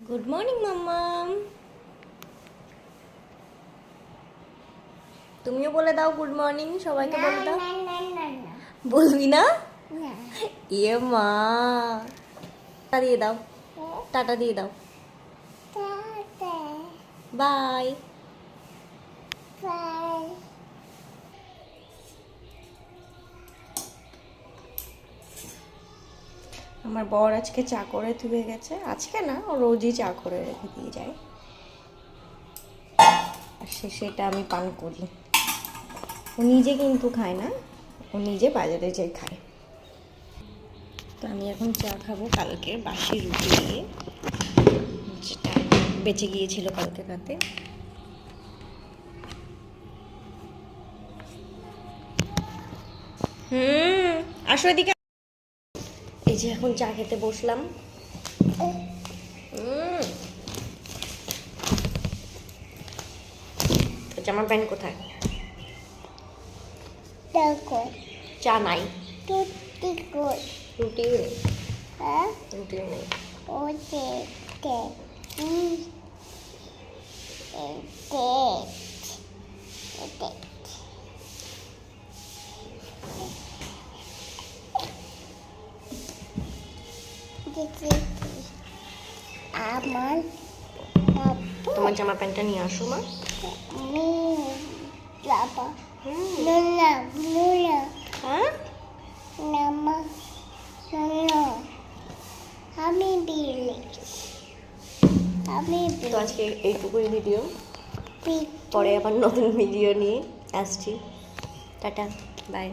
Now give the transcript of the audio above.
Good morning মাম্মাম। তুমিও বলে দাও গুড মর্নিং, সবাইকে বলে দাও। বলবি না? ইয়ে মা, টাটা দিয়ে দাও, টাটা দিয়ে দাও, বাই। আমার বর আজকে চা করে ধুয়ে গেছে। আজকে না, ও রোজই চা করে রেখে দিয়ে যায়, আর সেটা আমি পান করি। ও নিজে কিন্তু খায় না, ও নিজে বাজারে যেয়ে খায়। তো আমি এখন চা খাবো কালকের বাসি রুটি দিয়ে, যেটা বেঁচে গিয়েছিল কালকে রাতে। আসো এদিকে। এই যে এখন চা খেতে বসলাম। জামা প্যান্ট কোথায়? চা নাই, রুটিও নেই, রুটিও নেই। তোমার জামা প্যান্টটা নিয়ে আসো মা। তো আজকে এইটুকুই ভিডিও, পরে আবার নতুন ভিডিও নিয়ে আসছি। Ta-ta, by.